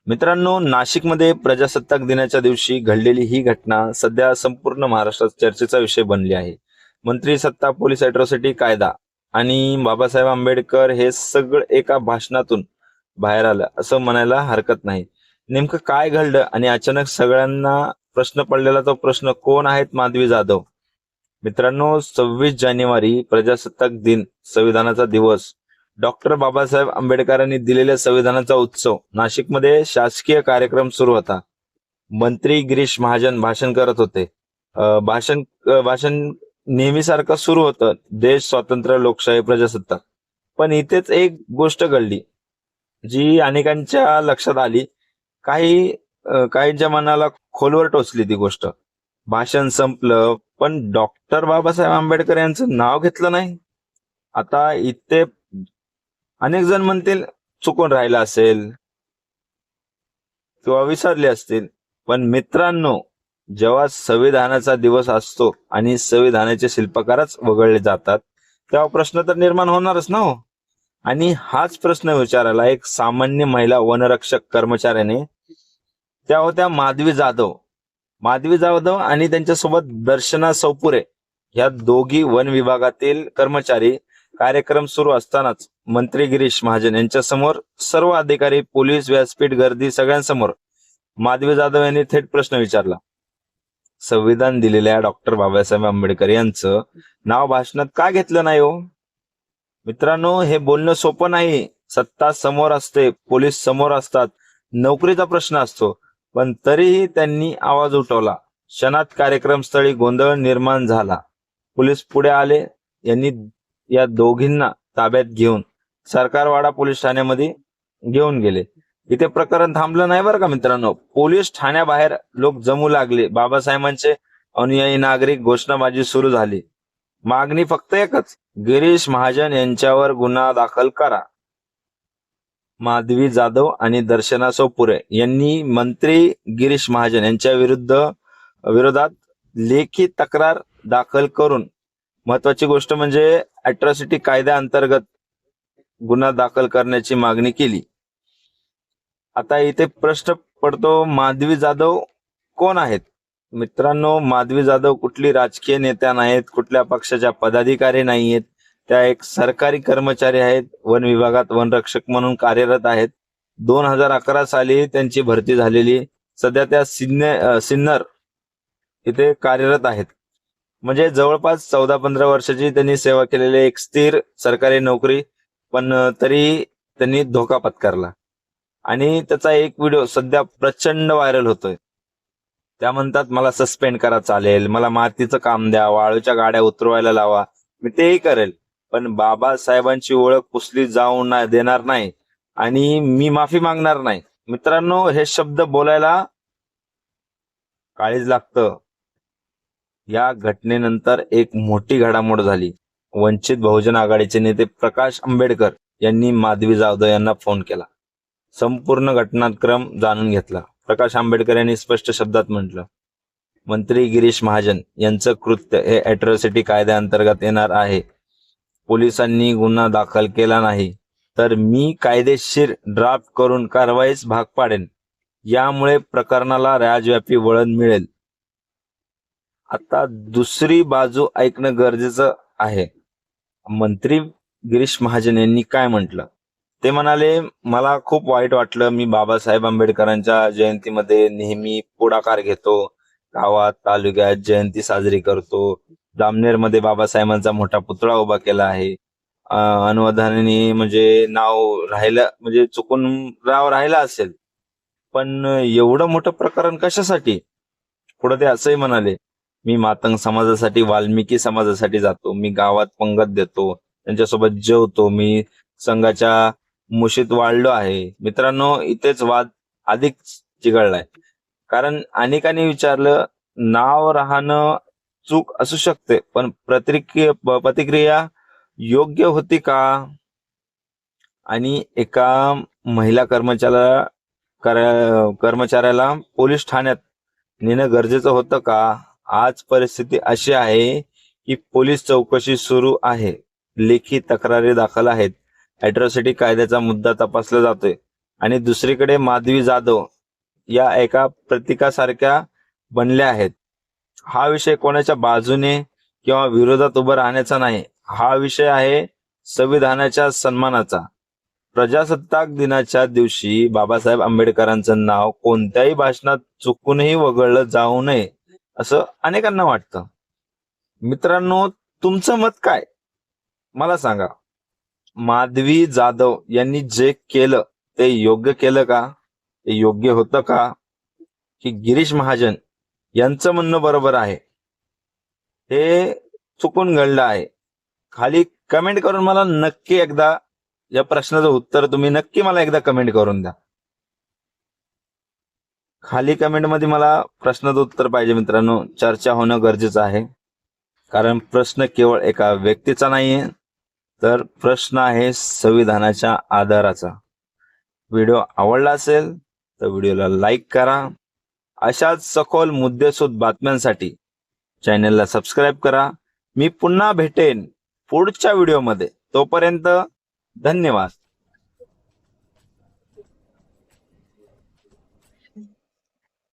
मित्रांनो, नाशिकमध्ये प्रजासत्ताक दिनाच्या दिवशी घडलेली ही घटना सध्या संपूर्ण महाराष्ट्रात चर्चेचा विषय बनली आहे. मंत्री सत्ता, पोलीस अॅट्रॉसिटी कायदा आणि बाबासाहेब आंबेडकर हे सगळं एका भाषणातून बाहेर आलं असं म्हणायला हरकत नाही. नेमकं काय घडलं आणि अचानक सगळ्यांना प्रश्न पडलेला तो प्रश्न, कोण आहेत माधवी जाधव? मित्रांनो, 26 जानेवारी प्रजासत्ताक दिन, संविधानाचा दिवस, डॉक्टर बाबासाहेब आंबेडकरांनी दिलेल्या संविधानाचा उत्सव. नाशिकमध्ये शासकीय कार्यक्रम सुरू होता. मंत्री गिरीश महाजन भाषण करत होते. भाषण नेहमीसारखं सुरू होतं, देश, स्वातंत्र्य, लोकशाही, प्रजासत्ताक. पण इथेच एक गोष्ट घडली जी अनेकांच्या लक्षात आली. काहींच्या मनाला खोलवर टोचली ती गोष्ट. भाषण संपलं, पण डॉक्टर बाबासाहेब आंबेडकर यांचं नाव घेतलं नाही. आता इथे अनेक जण म्हणतील चुकून राहिलं असेल किंवा विसरले असतील. पण मित्रांनो, जेव्हा संविधानाचा दिवस असतो आणि संविधानाचे शिल्पकारच वगळले जातात, तेव्हा प्रश्न तर निर्माण होणारच ना हो. आणि हाच प्रश्न विचारायला एक सामान्य महिला वनरक्षक कर्मचाऱ्याने, त्या होत्या माधवी जाधव. माधवी जाधव आणि त्यांच्यासोबत दर्शना सौपुरे, ह्या दोघी वन विभागातील कर्मचारी. कार्यक्रम सुरू असतानाच मंत्री गिरीश महाजन यांच्या समोर, सर्व अधिकारी, पोलीस, व्यासपीठ, गर्दी सगळ्यांसमोर माधवी जाधव यांनी थेट प्रश्न विचारला. संविधान दिलेल्या डॉक्टर बाबासाहेब आंबेडकर यांचं नाव भाषणात का घेतलं नाही हो? मित्रांनो, हे बोलणं सोपं नाही. सत्ता समोर असते, पोलीस समोर असतात, नोकरीचा प्रश्न असतो. पण तरीही त्यांनी आवाज उठवला. क्षणात कार्यक्रमस्थळी गोंधळ निर्माण झाला. पोलीस पुढे आले. यांनी या दोघींना ताब्यात घेऊन सरकारवाडा पोलीस ठाण्यामध्ये घेऊन गेले. इथे प्रकरण थांबलं नाही बरं का मित्रांनो. पोलीस ठाण्याबाहेर लोक जमू लागले. बाबासाहेबांचे अनुयायी नागरिक, घोषणाबाजी सुरू झाली. मागणी फक्त एकच, गिरीश महाजन यांच्यावर गुन्हा दाखल करा. माधवी जाधव आणि दर्शना सोपुरे यांनी मंत्री गिरीश महाजन यांच्या विरोधात लेखी तक्रार दाखल करून, महत्वाची गोष्ट म्हणजे अॅट्रॉसिटी कायद्याअंतर्गत गुन्हा दाखल करण्याची मागणी केली. आता इथे प्रश्न पडतो, माधवी जाधव कोण आहेत? मित्रांनो, माधवी जाधव कुठली राजकीय नेत्या नाहीत, कुठल्या पक्षाच्या पदाधिकारी नाहीयेत. त्या एक सरकारी कर्मचारी आहेत. वन विभागात वनरक्षक म्हणून कार्यरत आहेत. 2011 साली त्यांची भरती झालेली. सध्या त्या सिन्नर इथे कार्यरत आहेत. म्हणजे जवळपास 14-15 वर्षाची त्यांनी सेवा केलेली एक स्थिर सरकारी नोकरी. पण तरी त्यांनी धोका पत्करला आणि त्याचा एक व्हिडिओ सध्या प्रचंड व्हायरल होतोय. त्या म्हणतात, मला सस्पेंड करा चालेल, मला मातीचं काम द्या, वाळूच्या गाड्या उतरवायला लावा, मी तेही करेल, पण बाबासाहेबांची ओळख पुसली जाऊ देणार नाही आणि मी माफी मागणार नाही. मित्रांनो, हे शब्द बोलायला काळीज लागतं. या घटनेनंतर एक मोठी घडामोड झाली. वंचित बहुजन आघाडीचे नेते प्रकाश आंबेडकर यांनी माधवी जाधव यांना फोन केला. संपूर्ण घटनाक्रम जाणून घेतला. प्रकाश आंबेडकर यांनी स्पष्ट शब्दात म्हटलं, मंत्री गिरीश महाजन यांचं कृत्य हे अॅट्रॉसिटी कायद्याअंतर्गत येणार आहे. पोलिसांनी गुन्हा दाखल केला नाही तर मी कायदेशीर ड्राफ्ट करून कारवाईस भाग पाडेन. यामुळे प्रकरणाला राज्यव्यापी वळण मिळेल. आता दुसरी बाजू ऐकणं गरजेचं आहे. मंत्री गिरीश महाजन यांनी काय म्हटलं ते म्हणाले, मला खूप वाईट वाटलं. मी बाबासाहेब आंबेडकरांच्या जयंतीमध्ये नेहमी पुढाकार घेतो. गावात, तालुक्यात जयंती साजरी करतो. जामनेरमध्ये बाबासाहेबांचा मोठा पुतळा उभा केला आहे. अनुदानाने म्हणजे नाव राहिलं, म्हणजे चुकून नाव राहिलं असेल, पण एवढं मोठं प्रकरण कशासाठी? पुढे ते असंही म्हणाले, मी मातंग समाजासाठी, वाल्मिकी समाजासाठी जातो. मी गावात पंगत देतो, त्यांच्यासोबत जेवतो. मी संघाच्या मुशीत वाढलो आहे. मित्रांनो, इथेच वाद अधिक चिघळलाय. कारण अनेकांनी विचारलं, नाव राहणं चूक असू शकते, पण प्रतिक्रिया योग्य होती का? आणि एका महिला कर्मचाऱ्याला पोलीस ठाण्यात नेणं गरजेचं होतं का? आज परिस्थिती अशी आहे की पोलीस चौकशी सुरू आहे, लेखी तक्रारी दाखल आहेत, अॅट्रॉसिटी कायद्याचा मुद्दा तपासला जातोय. आणि दुसरीकडे माधवी जाधव या एका प्रतीकासारख्या बनल्या आहेत. हा विषय कोणाच्या बाजूने किंवा विरोधात उभं राहण्याचा नाही. हा विषय आहे संविधानाच्या सन्मानाचा. प्रजासत्ताक दिनाच्या दिवशी बाबासाहेब आंबेडकरांचं नाव कोणत्याही भाषणात चुकूनही वगळलं जाऊ नये असं अनेकांना वाटतं. मित्रांनो, तुमचं मत काय मला सांगा. माधवी जाधव यांनी जे केलं ते योग्य केलं का? ते योग्य होतं का? की गिरीश महाजन यांचं म्हणणं बरोबर आहे, हे चुकून घडलं आहे? खाली कमेंट करून मला नक्की एकदा या प्रश्नाचं उत्तर तुम्ही नक्की मला एकदा कमेंट करून द्या. खाली कमेंटमध्ये मला प्रश्नाचं उत्तर पाहिजे मित्रांनो. चर्चा होणं गरजेचं आहे, कारण प्रश्न केवळ एका व्यक्तीचा नाहीये, तर प्रश्न आहे संविधानाच्या आधाराचा. व्हिडिओ आवडला असेल तर व्हिडिओला लाईक करा. अशाच सखोल मुद्देसूद बातम्यांसाठी चॅनलला सबस्क्राईब करा. मी पुन्हा भेटेन पुढच्या व्हिडिओमध्ये. तोपर्यंत धन्यवाद.